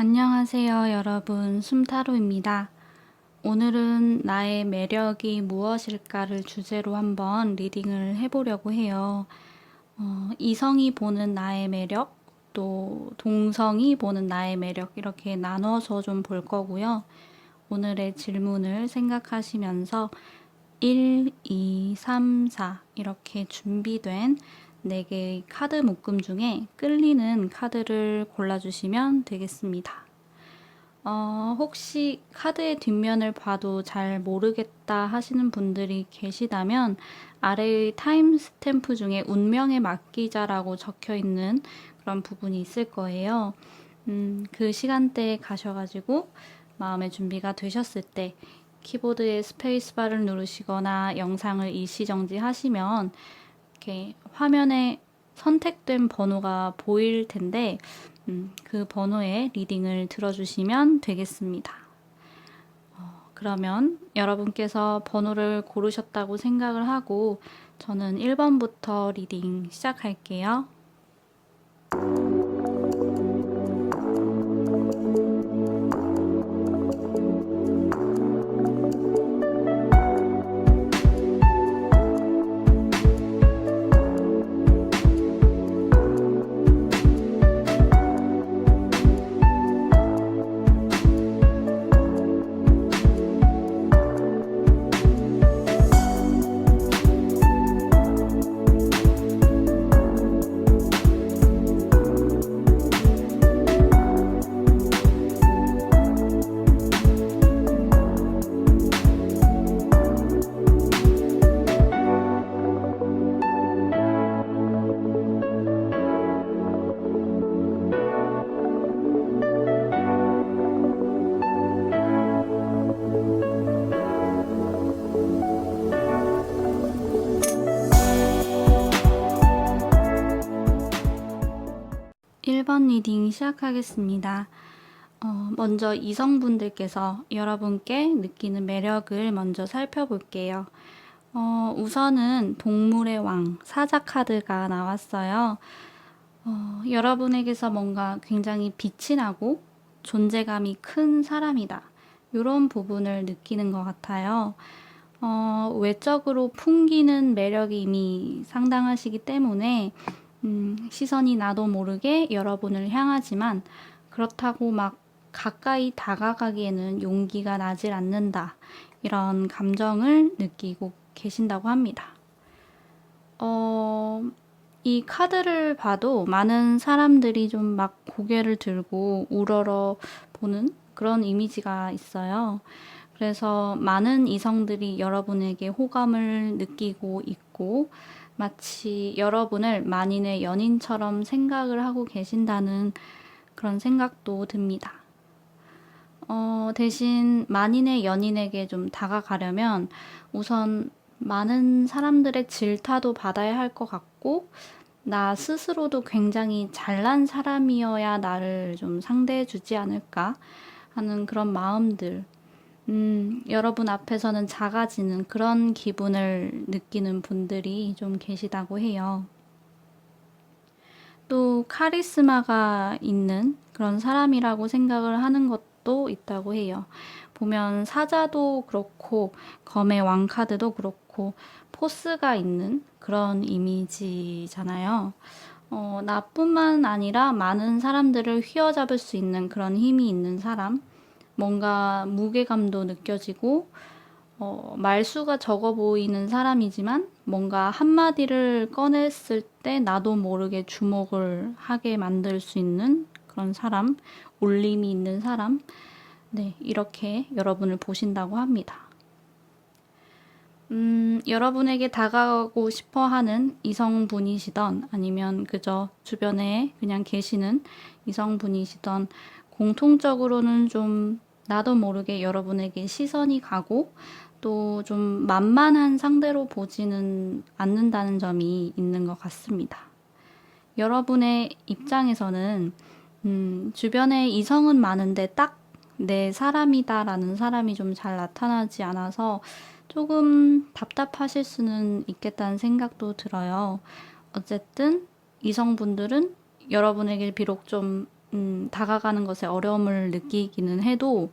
안녕하세요, 여러분. 숨타로입니다. 오늘은 나의 매력이 무엇일까를 주제로 한번 리딩을 해보려고 해요. 이성이 보는 나의 매력, 또 동성이 보는 나의 매력, 이렇게 나눠서 좀 볼 거고요. 오늘의 질문을 생각하시면서 1, 2, 3, 4 이렇게 준비된 4개의 카드 묶음 중에 끌리는 카드를 골라주시면 되겠습니다. 혹시 카드의 뒷면을 봐도 잘 모르겠다 하시는 분들이 계시다면 아래의 타임 스탬프 중에 운명의 맡기자라고 적혀 있는 그런 부분이 있을 거예요. 그 시간대에 가셔가지고 마음의 준비가 되셨을 때 키보드에 스페이스바를 누르시거나 영상을 일시정지 하시면 이렇게 화면에 선택된 번호가 보일 텐데 그 번호에 리딩을 들어주시면 되겠습니다. 그러면 여러분께서 번호를 고르셨다고 생각을 하고 저는 1번부터 리딩 시작할게요. 1번 리딩 시작하겠습니다. 먼저 이성분들께서 여러분께 느끼는 매력을 먼저 살펴볼게요. 우선은 동물의 왕, 사자 카드가 나왔어요. 여러분에게서 뭔가 굉장히 빛이 나고 존재감이 큰 사람이다. 이런 부분을 느끼는 것 같아요. 외적으로 풍기는 매력이 이미 상당하시기 때문에 시선이 나도 모르게 여러분을 향하지만 그렇다고 막 가까이 다가가기에는 용기가 나질 않는다. 이런 감정을 느끼고 계신다고 합니다. 이 카드를 봐도 많은 사람들이 좀 막 고개를 들고 우러러 보는 그런 이미지가 있어요. 그래서 많은 이성들이 여러분에게 호감을 느끼고 있고 마치 여러분을 만인의 연인처럼 생각을 하고 계신다는 그런 생각도 듭니다. 대신 만인의 연인에게 좀 다가가려면 우선 많은 사람들의 질타도 받아야 할 것 같고 나 스스로도 굉장히 잘난 사람이어야 나를 좀 상대해 주지 않을까 하는 그런 마음들. 여러분 앞에서는 작아지는 그런 기분을 느끼는 분들이 좀 계시다고 해요. 또 카리스마가 있는 그런 사람이라고 생각을 하는 것도 있다고 해요. 보면 사자도 그렇고 검의 왕카드도 그렇고 포스가 있는 그런 이미지잖아요. 나뿐만 아니라 많은 사람들을 휘어잡을 수 있는 그런 힘이 있는 사람, 뭔가 무게감도 느껴지고 말수가 적어 보이는 사람이지만 뭔가 한마디를 꺼냈을 때 나도 모르게 주목을 하게 만들 수 있는 그런 사람, 울림이 있는 사람, 네, 이렇게 여러분을 보신다고 합니다. 여러분에게 다가가고 싶어 하는 이성분이시던 아니면 그저 주변에 그냥 계시는 이성분이시던 공통적으로는 좀 나도 모르게 여러분에게 시선이 가고 또 좀 만만한 상대로 보지는 않는다는 점이 있는 것 같습니다. 여러분의 입장에서는 주변에 이성은 많은데 딱 내 사람이다라는 사람이 좀 잘 나타나지 않아서 조금 답답하실 수는 있겠다는 생각도 들어요. 어쨌든 이성분들은 여러분에게 비록 좀 다가가는 것에 어려움을 느끼기는 해도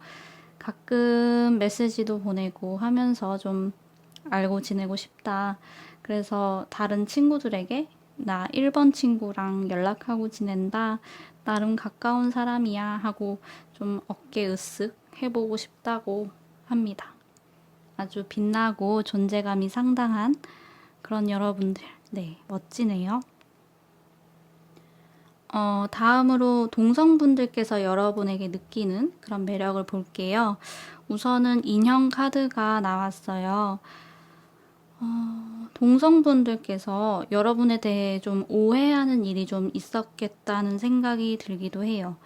가끔 메시지도 보내고 하면서 좀 알고 지내고 싶다. 그래서 다른 친구들에게 나 1번 친구랑 연락하고 지낸다. 나름 가까운 사람이야 하고 좀 어깨 으쓱 해보고 싶다고 합니다. 아주 빛나고 존재감이 상당한 그런 여러분들. 네, 멋지네요. 다음으로 동성분들께서 여러분에게 느끼는 그런 매력을 볼게요. 우선은 인형 카드가 나왔어요. 동성분들께서 여러분에 대해 좀 오해하는 일이 좀 있었겠다는 생각이 들기도 해요.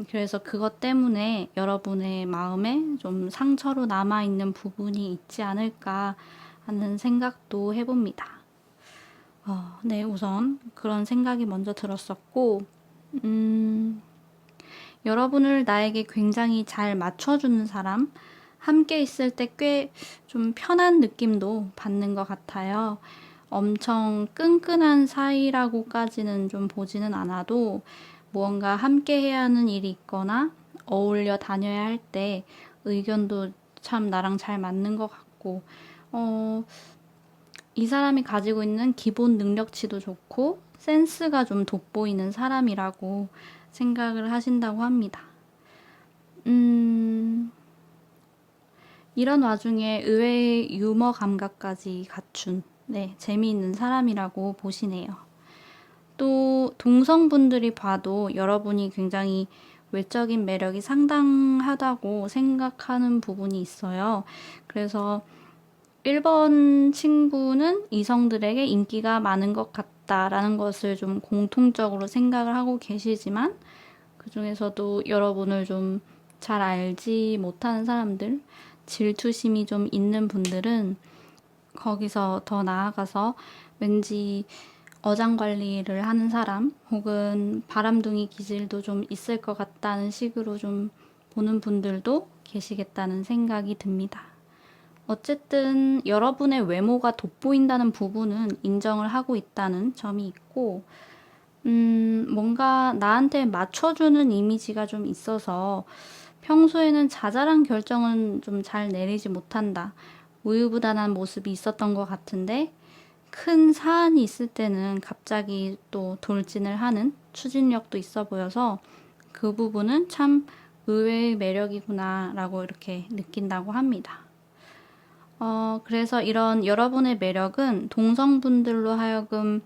그래서 그것 때문에 여러분의 마음에 좀 상처로 남아있는 부분이 있지 않을까 하는 생각도 해봅니다. 네, 우선 그런 생각이 먼저 들었었고, 여러분을 나에게 굉장히 잘 맞춰주는 사람, 함께 있을 때 꽤 좀 편한 느낌도 받는 것 같아요. 엄청 끈끈한 사이라고까지는 좀 보지는 않아도 무언가 함께 해야 하는 일이 있거나 어울려 다녀야 할 때 의견도 참 나랑 잘 맞는 것 같고, 이 사람이 가지고 있는 기본 능력치도 좋고 센스가 좀 돋보이는 사람이라고 생각을 하신다고 합니다. 이런 와중에 의외의 유머 감각까지 갖춘 재미있는 사람이라고 보시네요. 또 동성분들이 봐도 여러분이 굉장히 외적인 매력이 상당하다고 생각하는 부분이 있어요. 그래서 1번 친구는 이성들에게 인기가 많은 것 같다라는 것을 좀 공통적으로 생각을 하고 계시지만 그 중에서도 여러분을 좀 잘 알지 못하는 사람들, 질투심이 좀 있는 분들은 거기서 더 나아가서 왠지 어장관리를 하는 사람 혹은 바람둥이 기질도 좀 있을 것 같다는 식으로 좀 보는 분들도 계시겠다는 생각이 듭니다. 어쨌든 여러분의 외모가 돋보인다는 부분은 인정을 하고 있다는 점이 있고, 뭔가 나한테 맞춰주는 이미지가 좀 있어서 평소에는 자잘한 결정은 좀 잘 내리지 못한다. 우유부단한 모습이 있었던 것 같은데 큰 사안이 있을 때는 갑자기 또 돌진을 하는 추진력도 있어 보여서 그 부분은 참 의외의 매력이구나 라고 이렇게 느낀다고 합니다. 그래서 이런 여러분의 매력은 동성분들로 하여금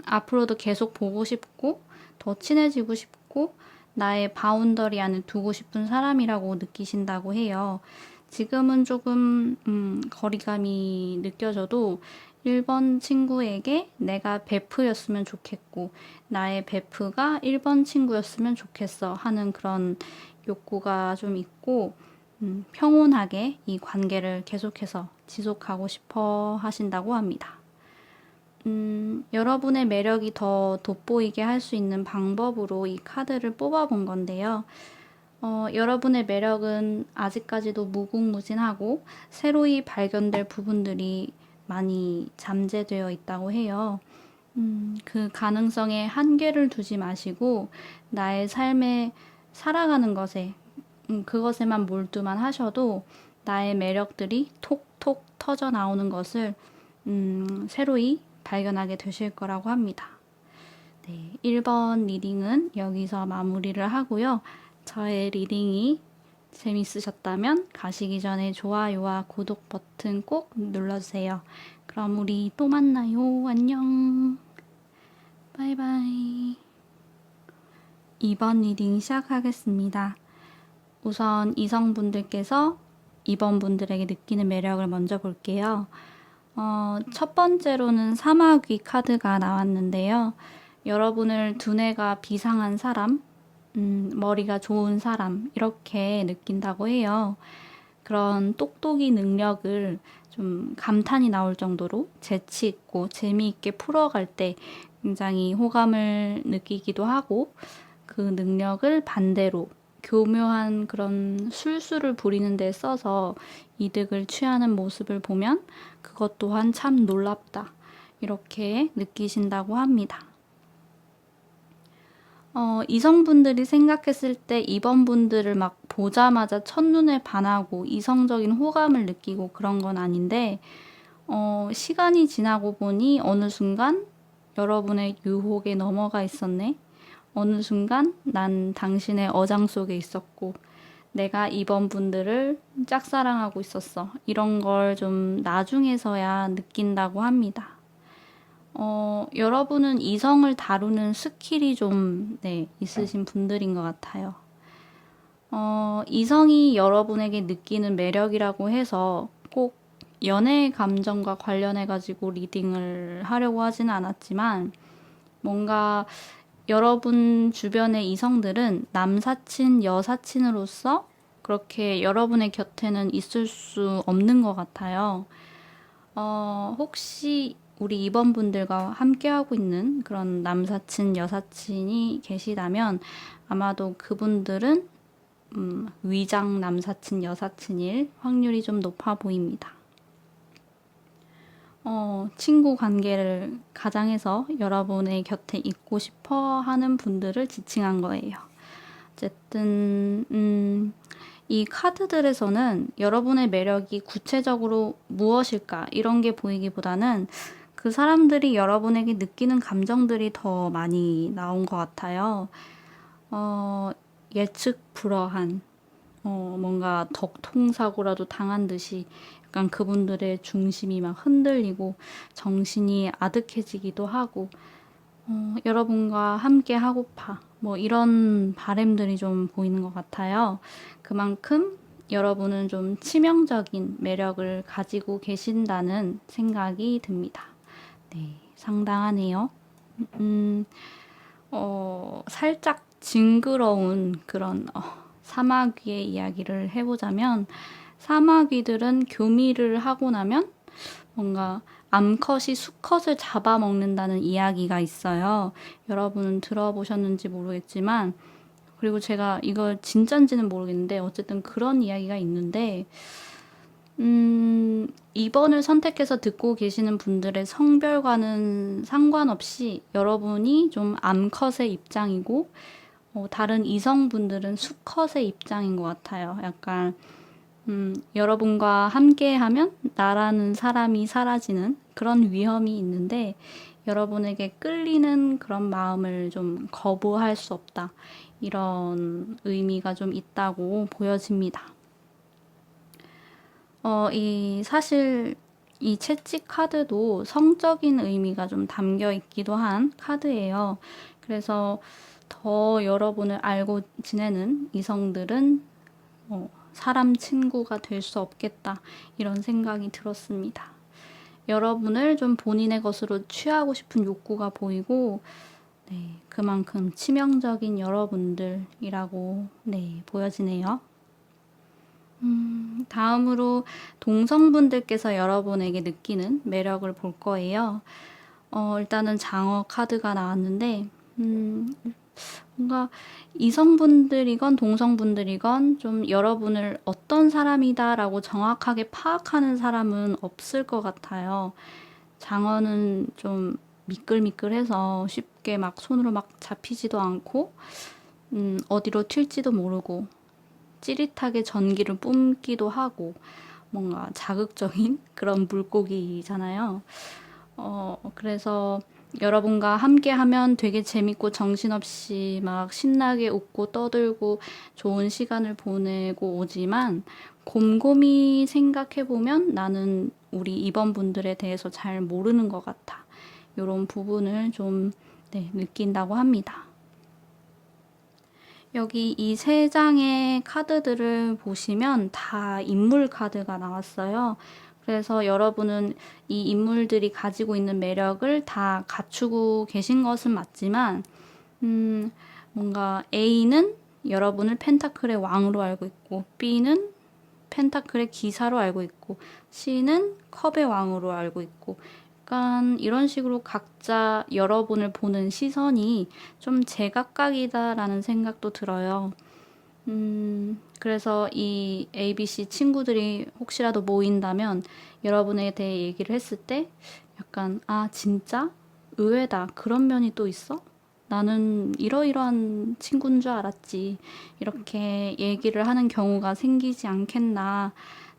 앞으로도 계속 보고 싶고 더 친해지고 싶고 나의 바운더리 안에 두고 싶은 사람이라고 느끼신다고 해요. 지금은 조금 거리감이 느껴져도 1번 친구에게 내가 베프였으면 좋겠고 나의 베프가 1번 친구였으면 좋겠어 하는 그런 욕구가 좀 있고 평온하게 이 관계를 계속해서 지속하고 싶어 하신다고 합니다. 여러분의 매력이 더 돋보이게 할 수 있는 방법으로 이 카드를 뽑아본 건데요. 여러분의 매력은 아직까지도 무궁무진하고 새로이 발견될 부분들이 많이 잠재되어 있다고 해요. 그 가능성에 한계를 두지 마시고 나의 삶에 살아가는 것에 그것에만 몰두만 하셔도 나의 매력들이 톡톡 터져 나오는 것을 새로이 발견하게 되실 거라고 합니다. 네, 1번 리딩은 여기서 마무리를 하고요. 저의 리딩이 재밌으셨다면 가시기 전에 좋아요와 구독 버튼 꼭 눌러주세요. 그럼 우리 또 만나요. 안녕. 바이바이. 2번 리딩 시작하겠습니다. 우선 이성분들께서 2번 분들에게 느끼는 매력을 먼저 볼게요. 첫 번째로는 사마귀 카드가 나왔는데요. 여러분을 두뇌가 비상한 사람, 머리가 좋은 사람, 이렇게 느낀다고 해요. 그런 똑똑이 능력을 좀 감탄이 나올 정도로 재치 있고 재미있게 풀어갈 때 굉장히 호감을 느끼기도 하고 그 능력을 반대로 교묘한 그런 술수를 부리는 데 써서 이득을 취하는 모습을 보면 그것 또한 참 놀랍다. 이렇게 느끼신다고 합니다. 이성분들이 생각했을 때 이번분들을 막 보자마자 첫눈에 반하고 이성적인 호감을 느끼고 그런 건 아닌데, 시간이 지나고 보니 어느 순간 여러분의 유혹에 넘어가 있었네. 어느 순간 난 당신의 어장 속에 있었고, 내가 이번 분들을 짝사랑하고 있었어. 이런 걸 좀 나중에서야 느낀다고 합니다. 여러분은 이성을 다루는 스킬이 좀, 네, 있으신 분들인 것 같아요. 이성이 여러분에게 느끼는 매력이라고 해서 꼭 연애 감정과 관련해가지고 리딩을 하려고 하지는 않았지만, 뭔가 여러분 주변의 이성들은 남사친, 여사친으로서 그렇게 여러분의 곁에는 있을 수 없는 것 같아요. 혹시 우리 이번분들과 함께하고 있는 그런 남사친, 여사친이 계시다면 아마도 그분들은 위장 남사친, 여사친일 확률이 좀 높아 보입니다. 친구 관계를 가장해서 여러분의 곁에 있고 싶어 하는 분들을 지칭한 거예요. 어쨌든, 이 카드들에서는 여러분의 매력이 구체적으로 무엇일까 이런 게 보이기보다는 그 사람들이 여러분에게 느끼는 감정들이 더 많이 나온 것 같아요. 예측 불허한, 뭔가 덕통사고라도 당한 듯이 약간 그분들의 중심이 막 흔들리고 정신이 아득해지기도 하고, 여러분과 함께 하고파. 뭐 이런 바램들이 좀 보이는 것 같아요. 그만큼 여러분은 좀 치명적인 매력을 가지고 계신다는 생각이 듭니다. 네, 상당하네요. 살짝 징그러운 그런 사마귀의 이야기를 해보자면, 사마귀들은 교미를 하고 나면 뭔가 암컷이 수컷을 잡아먹는다는 이야기가 있어요. 여러분은 들어보셨는지 모르겠지만, 그리고 제가 이걸 진짠지는 모르겠는데 어쨌든 그런 이야기가 있는데, 2번을 선택해서 듣고 계시는 분들의 성별과는 상관없이 여러분이 좀 암컷의 입장이고, 다른 이성분들은 수컷의 입장인 것 같아요. 약간 여러분과 함께하면 나라는 사람이 사라지는 그런 위험이 있는데, 여러분에게 끌리는 그런 마음을 좀 거부할 수 없다. 이런 의미가 좀 있다고 보여집니다. 사실 이 채찍 카드도 성적인 의미가 좀 담겨 있기도 한 카드예요. 그래서 더 여러분을 알고 지내는 이성들은 사람 친구가 될 수 없겠다. 이런 생각이 들었습니다. 여러분을 좀 본인의 것으로 취하고 싶은 욕구가 보이고, 네, 그만큼 치명적인 여러분들이라고, 네, 보여지네요. 다음으로 동성분들께서 여러분에게 느끼는 매력을 볼 거예요. 일단은 장어 카드가 나왔는데, 뭔가 이성분들이건 동성분들이건 좀 여러분을 어떤 사람이다라고 정확하게 파악하는 사람은 없을 것 같아요. 장어는 좀 미끌미끌해서 쉽게 막 손으로 막 잡히지도 않고, 어디로 튈지도 모르고, 찌릿하게 전기를 뿜기도 하고, 뭔가 자극적인 그런 물고기잖아요. 그래서 여러분과 함께 하면 되게 재밌고 정신없이 막 신나게 웃고 떠들고 좋은 시간을 보내고 오지만, 곰곰이 생각해보면 나는 우리 이번분들에 대해서 잘 모르는 것 같아. 이런 부분을 좀, 네, 느낀다고 합니다. 여기 이 세 장의 카드들을 보시면 다 인물 카드가 나왔어요. 그래서 여러분은 이 인물들이 가지고 있는 매력을 다 갖추고 계신 것은 맞지만, 뭔가 A는 여러분을 펜타클의 왕으로 알고 있고, B는 펜타클의 기사로 알고 있고, C는 컵의 왕으로 알고 있고, 약간 이런 식으로 각자 여러분을 보는 시선이 좀 제각각이다라는 생각도 들어요. 그래서 이 ABC 친구들이 혹시라도 모인다면 여러분에 대해 얘기를 했을 때 약간, 아, 진짜? 의외다. 그런 면이 또 있어? 나는 이러이러한 친구인 줄 알았지. 이렇게 얘기를 하는 경우가 생기지 않겠나,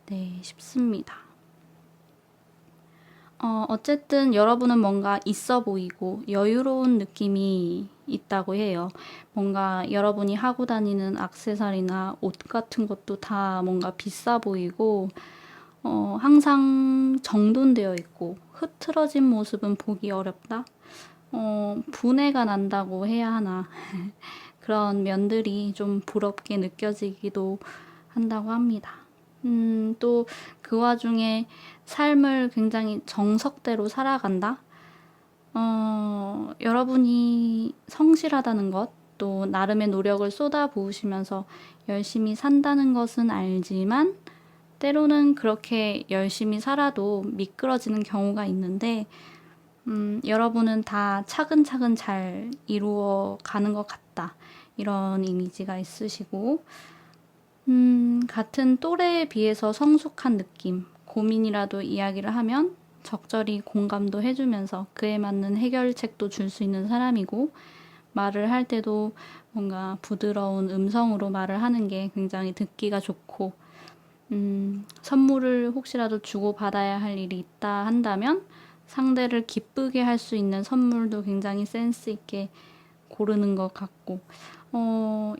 네, 싶습니다. 어쨌든 여러분은 뭔가 있어 보이고 여유로운 느낌이 있다고 해요. 뭔가 여러분이 하고 다니는 액세서리나 옷 같은 것도 다 뭔가 비싸 보이고, 항상 정돈되어 있고, 흐트러진 모습은 보기 어렵다? 분해가 난다고 해야 하나. 그런 면들이 좀 부럽게 느껴지기도 한다고 합니다. 또 그 와중에 삶을 굉장히 정석대로 살아간다? 여러분이 성실하다는 것, 또 나름의 노력을 쏟아부으시면서 열심히 산다는 것은 알지만, 때로는 그렇게 열심히 살아도 미끄러지는 경우가 있는데, 여러분은 다 차근차근 잘 이루어 가는 것 같다. 이런 이미지가 있으시고, 같은 또래에 비해서 성숙한 느낌, 고민이라도 이야기를 하면 적절히 공감도 해주면서 그에 맞는 해결책도 줄 수 있는 사람이고, 말을 할 때도 뭔가 부드러운 음성으로 말을 하는 게 굉장히 듣기가 좋고, 선물을 혹시라도 주고받아야 할 일이 있다 한다면 상대를 기쁘게 할 수 있는 선물도 굉장히 센스 있게 고르는 것 같고,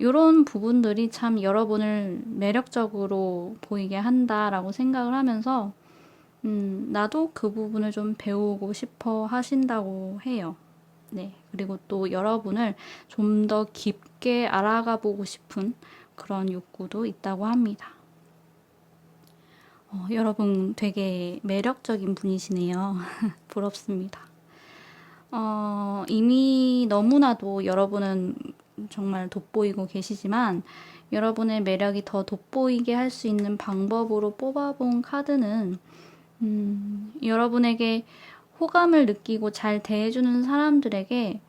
요런 부분들이 참 여러분을 매력적으로 보이게 한다라고 생각을 하면서, 나도 그 부분을 좀 배우고 싶어 하신다고 해요. 네. 그리고 또 여러분을 좀 더 깊게 알아가 보고 싶은 그런 욕구도 있다고 합니다. 여러분 되게 매력적인 분이시네요. 부럽습니다. 이미 너무나도 여러분은 정말 돋보이고 계시지만, 여러분의 매력이 더 돋보이게 할 수 있는 방법으로 뽑아본 카드는, 여러분에게 호감을 느끼고 잘 대해주는 사람들에게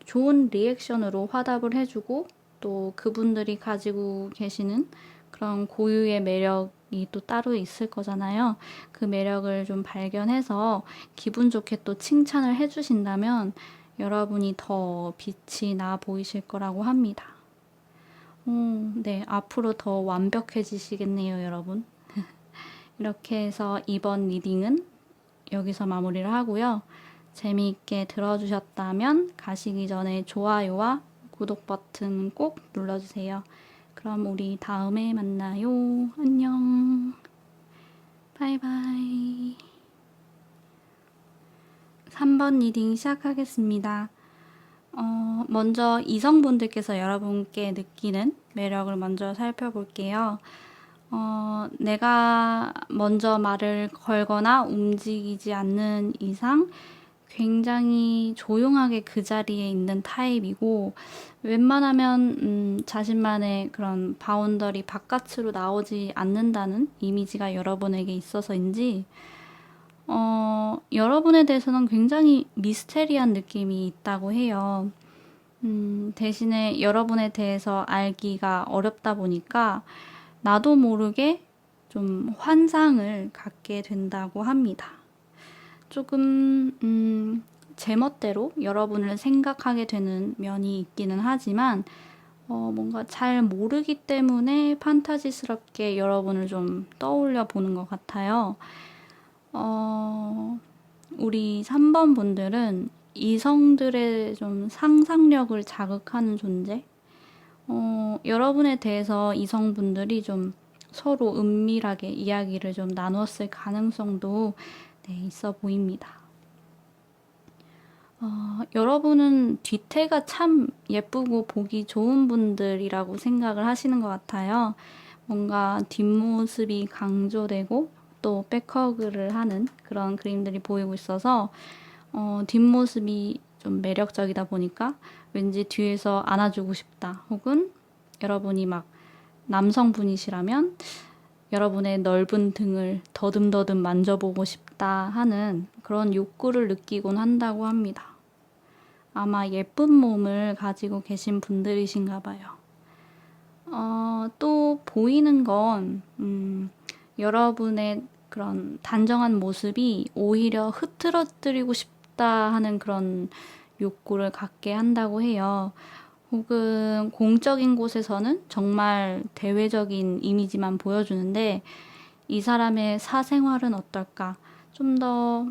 좋은 리액션으로 화답을 해주고, 또 그분들이 가지고 계시는 그런 고유의 매력이 또 따로 있을 거잖아요. 그 매력을 좀 발견해서 기분 좋게 또 칭찬을 해주신다면 여러분이 더 빛이 나 보이실 거라고 합니다. 네, 앞으로 더 완벽해지시겠네요, 여러분. 이렇게 해서 이번 리딩은 여기서 마무리를 하고요. 재미있게 들어주셨다면 가시기 전에 좋아요와 구독 버튼 꼭 눌러주세요. 그럼 우리 다음에 만나요. 안녕. 바이바이. 3번 리딩 시작하겠습니다. 먼저 이성분들께서 여러분께 느끼는 매력을 먼저 살펴볼게요. 내가 먼저 말을 걸거나 움직이지 않는 이상 굉장히 조용하게 그 자리에 있는 타입이고, 웬만하면 자신만의 그런 바운더리 바깥으로 나오지 않는다는 이미지가 여러분에게 있어서인지, 여러분에 대해서는 굉장히 미스테리한 느낌이 있다고 해요. 대신에 여러분에 대해서 알기가 어렵다 보니까 나도 모르게 좀 환상을 갖게 된다고 합니다. 조금 제멋대로 여러분을 생각하게 되는 면이 있기는 하지만, 뭔가 잘 모르기 때문에 판타지스럽게 여러분을 좀 떠올려 보는 것 같아요. 우리 3번 분들은 이성들의 좀 상상력을 자극하는 존재? 여러분에 대해서 이성분들이 좀 서로 은밀하게 이야기를 좀 나눴을 가능성도 네, 있어 보입니다. 여러분은 뒤태가 참 예쁘고 보기 좋은 분들이라고 생각을 하시는 것 같아요. 뭔가 뒷모습이 강조되고 또 백허그를 하는 그런 그림들이 보이고 있어서, 뒷모습이 좀 매력적이다 보니까 왠지 뒤에서 안아주고 싶다. 혹은 여러분이 막 남성분이시라면 여러분의 넓은 등을 더듬더듬 만져보고 싶다 하는 그런 욕구를 느끼곤 한다고 합니다. 아마 예쁜 몸을 가지고 계신 분들이신가 봐요. 또 보이는 건 여러분의 그런 단정한 모습이 오히려 흐트러뜨리고 싶다 하는 그런 욕구를 갖게 한다고 해요. 혹은 공적인 곳에서는 정말 대외적인 이미지만 보여주는데 이 사람의 사생활은 어떨까? 좀 더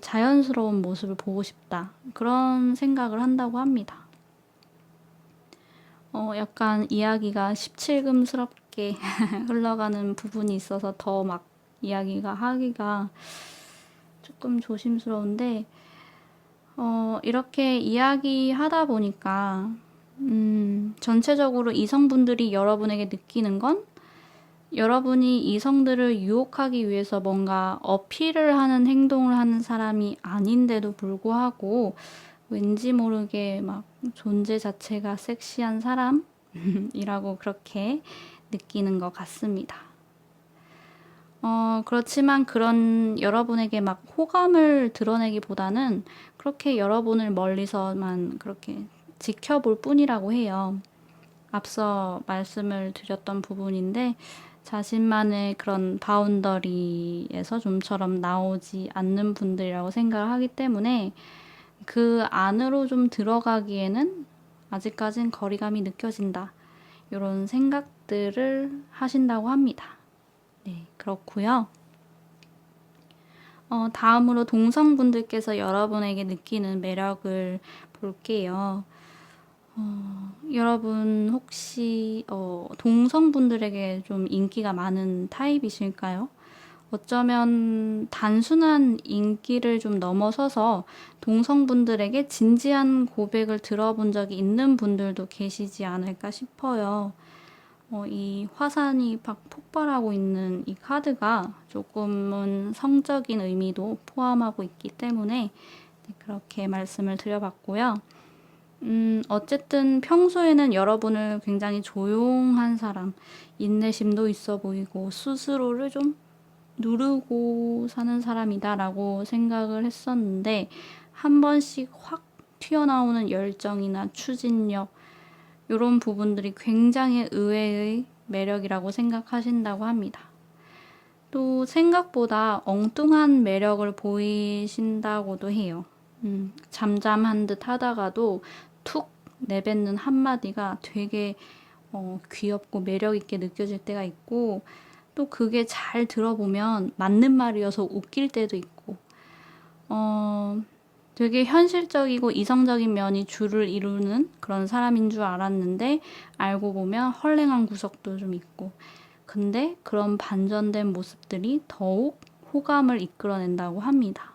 자연스러운 모습을 보고 싶다. 그런 생각을 한다고 합니다. 약간 이야기가 17금스럽게 흘러가는 부분이 있어서 더 막 이야기가 하기가 조금 조심스러운데, 이렇게 이야기하다 보니까, 전체적으로 이성분들이 여러분에게 느끼는 건 여러분이 이성들을 유혹하기 위해서 뭔가 어필을 하는 행동을 하는 사람이 아닌데도 불구하고 왠지 모르게 막 존재 자체가 섹시한 사람이라고 그렇게 느끼는 것 같습니다. 그렇지만 그런 여러분에게 막 호감을 드러내기보다는 그렇게 여러분을 멀리서만 그렇게 지켜볼 뿐이라고 해요. 앞서 말씀을 드렸던 부분인데 자신만의 그런 바운더리에서 좀처럼 나오지 않는 분들이라고 생각을 하기 때문에 그 안으로 좀 들어가기에는 아직까진 거리감이 느껴진다. 이런 생각들을 하신다고 합니다. 네, 그렇고요. 다음으로 동성분들께서 여러분에게 느끼는 매력을 볼게요. 여러분 혹시 동성분들에게 좀 인기가 많은 타입이실까요? 어쩌면 단순한 인기를 좀 넘어서서 동성분들에게 진지한 고백을 들어본 적이 있는 분들도 계시지 않을까 싶어요. 이 화산이 막 폭발하고 있는 이 카드가 조금은 성적인 의미도 포함하고 있기 때문에 그렇게 말씀을 드려봤고요. 어쨌든 평소에는 여러분을 굉장히 조용한 사람, 인내심도 있어 보이고 스스로를 좀 누르고 사는 사람이다라고 생각을 했었는데 한 번씩 확 튀어나오는 열정이나 추진력 이런 부분들이 굉장히 의외의 매력이라고 생각하신다고 합니다. 또 생각보다 엉뚱한 매력을 보이신다고도 해요. 잠잠한 듯 하다가도 툭 내뱉는 한마디가 되게 귀엽고 매력있게 느껴질 때가 있고 또 그게 잘 들어보면 맞는 말이어서 웃길 때도 있고 되게 현실적이고 이성적인 면이 주를 이루는 그런 사람인 줄 알았는데 알고 보면 헐랭한 구석도 좀 있고 근데 그런 반전된 모습들이 더욱 호감을 이끌어낸다고 합니다.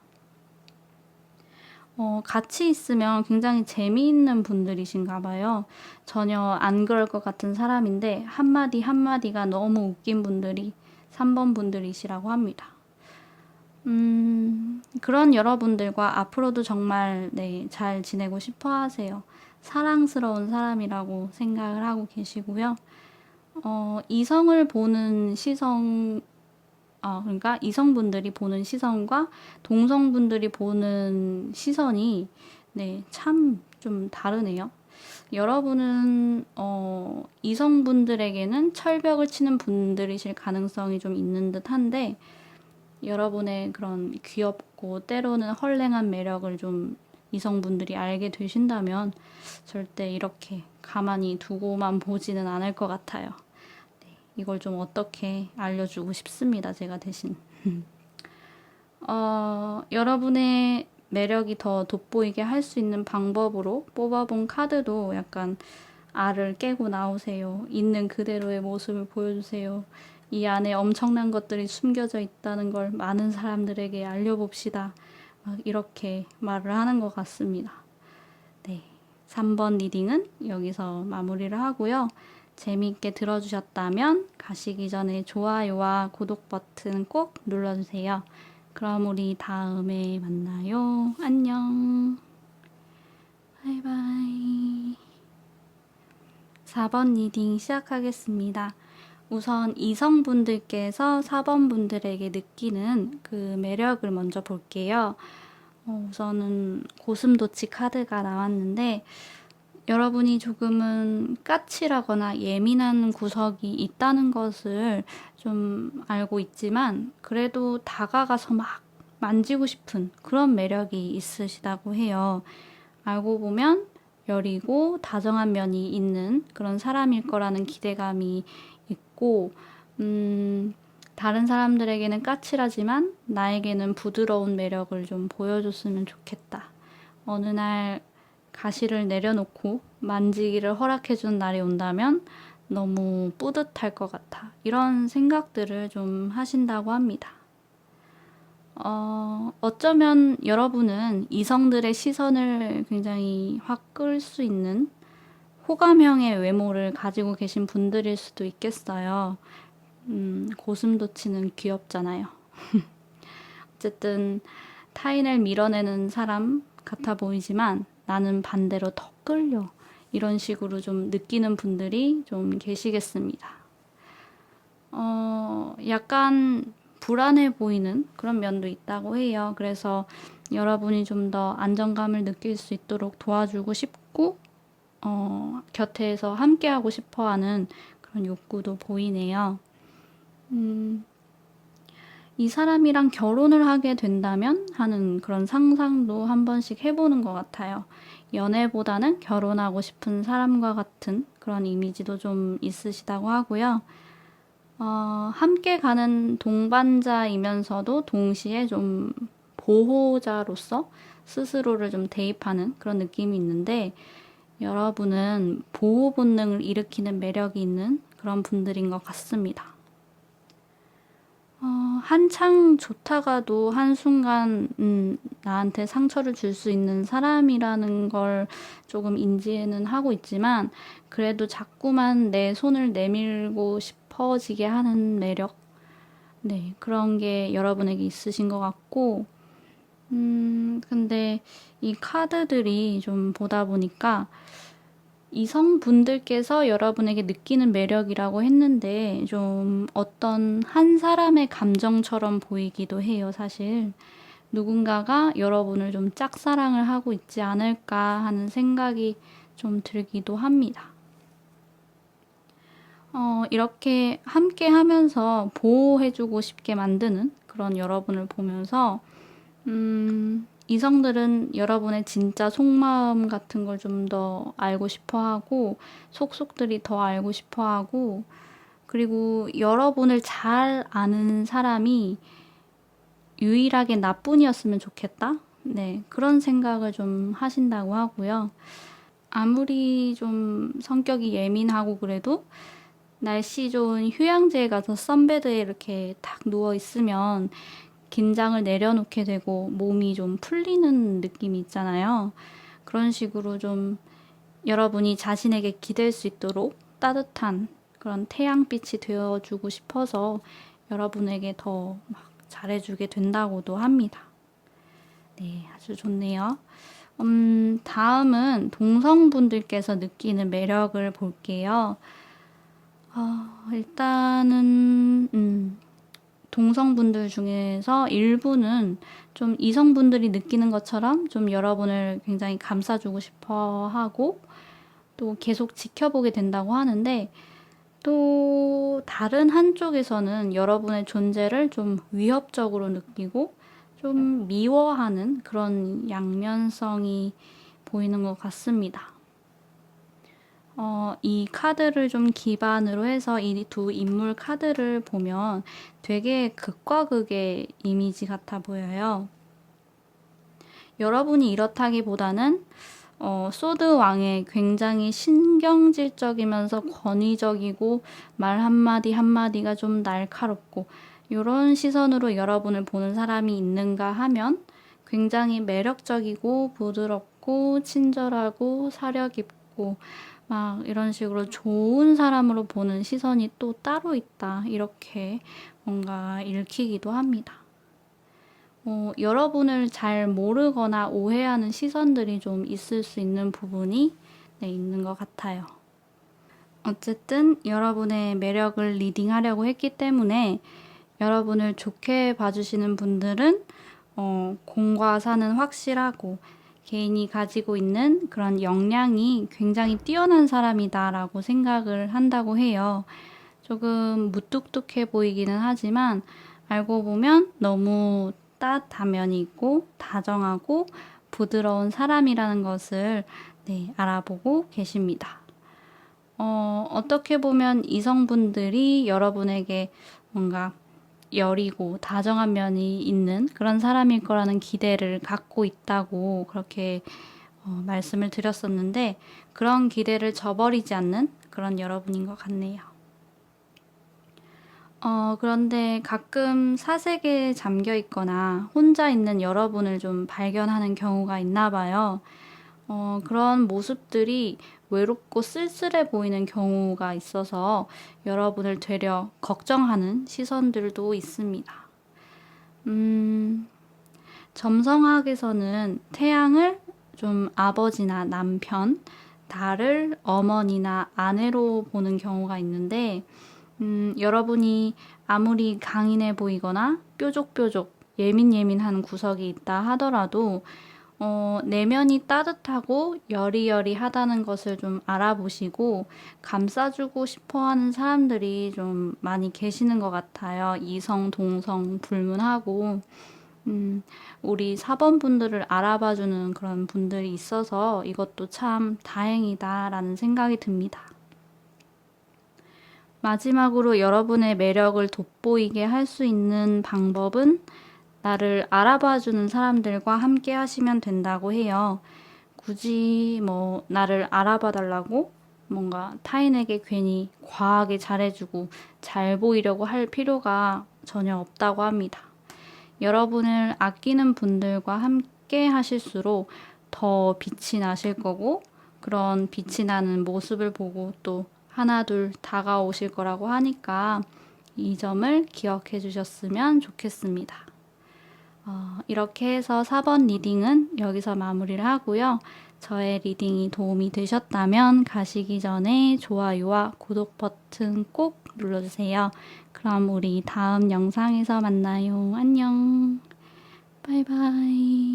같이 있으면 굉장히 재미있는 분들이신가 봐요. 전혀 안 그럴 것 같은 사람인데 한마디 한마디가 너무 웃긴 분들이 3번 분들이시라고 합니다. 그런 여러분들과 앞으로도 정말 잘 지내고 싶어 하세요. 사랑스러운 사람이라고 생각을 하고 계시고요. 이성을 보는 시선, 그러니까 이성분들이 보는 시선과 동성분들이 보는 시선이 참 좀 다르네요. 여러분은 이성분들에게는 철벽을 치는 분들이실 가능성이 좀 있는 듯한데 여러분의 그런 귀엽고 때로는 헐랭한 매력을 좀 이성분들이 알게 되신다면 절대 이렇게 가만히 두고만 보지는 않을 것 같아요. 이걸 좀 어떻게 알려주고 싶습니다. 제가 대신. 여러분의 매력이 더 돋보이게 할 수 있는 방법으로 뽑아본 카드도 약간 알을 깨고 나오세요. 있는 그대로의 모습을 보여주세요. 이 안에 엄청난 것들이 숨겨져 있다는 걸 많은 사람들에게 알려봅시다. 막 이렇게 말을 하는 것 같습니다. 네, 3번 리딩은 여기서 마무리를 하고요. 재미있게 들어주셨다면 가시기 전에 좋아요와 구독 버튼 꼭 눌러주세요. 그럼 우리 다음에 만나요. 안녕. 바이바이. 4번 리딩 시작하겠습니다. 우선 이성분들께서 4번 분들에게 느끼는 그 매력을 먼저 볼게요. 우선은 고슴도치 카드가 나왔는데 여러분이 조금은 까칠하거나 예민한 구석이 있다는 것을 좀 알고 있지만 그래도 다가가서 막 만지고 싶은 그런 매력이 있으시다고 해요. 알고 보면 여리고 다정한 면이 있는 그런 사람일 거라는 기대감이 있고, 다른 사람들에게는 까칠하지만 나에게는 부드러운 매력을 좀 보여줬으면 좋겠다. 어느 날 가시를 내려놓고 만지기를 허락해준 날이 온다면 너무 뿌듯할 것 같아. 이런 생각들을 좀 하신다고 합니다. 어쩌면 여러분은 이성들의 시선을 굉장히 확 끌 수 있는 호감형의 외모를 가지고 계신 분들일 수도 있겠어요. 고슴도치는 귀엽잖아요. 어쨌든 타인을 밀어내는 사람 같아 보이지만 나는 반대로 더 끌려. 이런 식으로 좀 느끼는 분들이 좀 계시겠습니다. 약간 불안해 보이는 그런 면도 있다고 해요. 그래서 여러분이 좀 더 안정감을 느낄 수 있도록 도와주고 싶고, 곁에서 함께하고 싶어 하는 그런 욕구도 보이네요. 이 사람이랑 결혼을 하게 된다면 하는 그런 상상도 한 번씩 해보는 것 같아요. 연애보다는 결혼하고 싶은 사람과 같은 그런 이미지도 좀 있으시다고 하고요. 함께 가는 동반자이면서도 동시에 좀 보호자로서 스스로를 좀 대입하는 그런 느낌이 있는데, 여러분은 보호 본능을 일으키는 매력이 있는 그런 분들인 것 같습니다. 한창 좋다가도 한순간 나한테 상처를 줄 수 있는 사람이라는 걸 조금 인지는 하고 있지만, 그래도 자꾸만 내 손을 내밀고 싶어지게 하는 매력? 네, 그런 게 여러분에게 있으신 것 같고, 근데 이 카드들이 좀 보다 보니까 이성분들께서 여러분에게 느끼는 매력이라고 했는데 좀 어떤 한 사람의 감정처럼 보이기도 해요, 사실. 누군가가 여러분을 좀 짝사랑을 하고 있지 않을까 하는 생각이 좀 들기도 합니다. 이렇게 함께 하면서 보호해주고 싶게 만드는 그런 여러분을 보면서 이성들은 여러분의 진짜 속마음 같은 걸 좀 더 알고 싶어 하고, 속속들이 더 알고 싶어 하고, 그리고 여러분을 잘 아는 사람이 유일하게 나뿐이었으면 좋겠다? 네, 그런 생각을 좀 하신다고 하고요. 아무리 좀 성격이 예민하고 그래도 날씨 좋은 휴양지에 가서 선베드에 이렇게 딱 누워 있으면 긴장을 내려놓게 되고 몸이 좀 풀리는 느낌이 있잖아요. 그런 식으로 좀 여러분이 자신에게 기댈 수 있도록 따뜻한 그런 태양빛이 되어주고 싶어서 여러분에게 더 막 잘해주게 된다고도 합니다. 네, 아주 좋네요. 다음은 동성분들께서 느끼는 매력을 볼게요. 일단은, 동성분들 중에서 일부는 좀 이성분들이 느끼는 것처럼 좀 여러분을 굉장히 감싸주고 싶어 하고 또 계속 지켜보게 된다고 하는데, 또 다른 한쪽에서는 여러분의 존재를 좀 위협적으로 느끼고 좀 미워하는 그런 양면성이 보이는 것 같습니다. 이 카드를 좀 기반으로 해서 이 두 인물 카드를 보면 되게 극과 극의 이미지 같아 보여요. 여러분이 이렇다기보다는 소드 왕의 굉장히 신경질적이면서 권위적이고 말 한마디 한마디가 좀 날카롭고 이런 시선으로 여러분을 보는 사람이 있는가 하면 굉장히 매력적이고 부드럽고 친절하고 사려 깊고 막 이런 식으로 좋은 사람으로 보는 시선이 또 따로 있다. 이렇게 뭔가 읽히기도 합니다. 여러분을 잘 모르거나 오해하는 시선들이 좀 있을 수 있는 부분이 있는 것 같아요. 어쨌든 여러분의 매력을 리딩하려고 했기 때문에 여러분을 좋게 봐주시는 분들은 공과 사는 확실하고 개인이 가지고 있는 그런 역량이 굉장히 뛰어난 사람이다라고 생각을 한다고 해요. 조금 무뚝뚝해 보이기는 하지만 알고 보면 너무 따뜻한 면이 있고 다정하고 부드러운 사람이라는 것을 네, 알아보고 계십니다. 어떻게 보면 이성분들이 여러분에게 뭔가 여리고 다정한 면이 있는 그런 사람일 거라는 기대를 갖고 있다고 그렇게 말씀을 드렸었는데 그런 기대를 저버리지 않는 그런 여러분인 것 같네요. 그런데 가끔 사색에 잠겨 있거나 혼자 있는 여러분을 좀 발견하는 경우가 있나 봐요. 그런 모습들이 외롭고 쓸쓸해 보이는 경우가 있어서 여러분을 되려 걱정하는 시선들도 있습니다. 점성학에서는 태양을 좀 아버지나 남편, 달을 어머니나 아내로 보는 경우가 있는데, 여러분이 아무리 강인해 보이거나 뾰족뾰족 예민한 구석이 있다 하더라도 내면이 따뜻하고 여리여리하다는 것을 좀 알아보시고 감싸주고 싶어하는 사람들이 좀 많이 계시는 것 같아요. 이성, 동성 불문하고 우리 사번분들을 알아봐주는 그런 분들이 있어서 이것도 참 다행이다라는 생각이 듭니다. 마지막으로 여러분의 매력을 돋보이게 할 수 있는 방법은 나를 알아봐주는 사람들과 함께 하시면 된다고 해요. 굳이 뭐 나를 알아봐 달라고 뭔가 타인에게 괜히 과하게 잘해주고 잘 보이려고 할 필요가 전혀 없다고 합니다. 여러분을 아끼는 분들과 함께 하실수록 더 빛이 나실 거고 그런 빛이 나는 모습을 보고 또 하나둘 다가오실 거라고 하니까 이 점을 기억해 주셨으면 좋겠습니다. 이렇게 해서 4번 리딩은 여기서 마무리를 하고요. 저의 리딩이 도움이 되셨다면 가시기 전에 좋아요와 구독 버튼 꼭 눌러주세요. 그럼 우리 다음 영상에서 만나요. 안녕. 바이바이.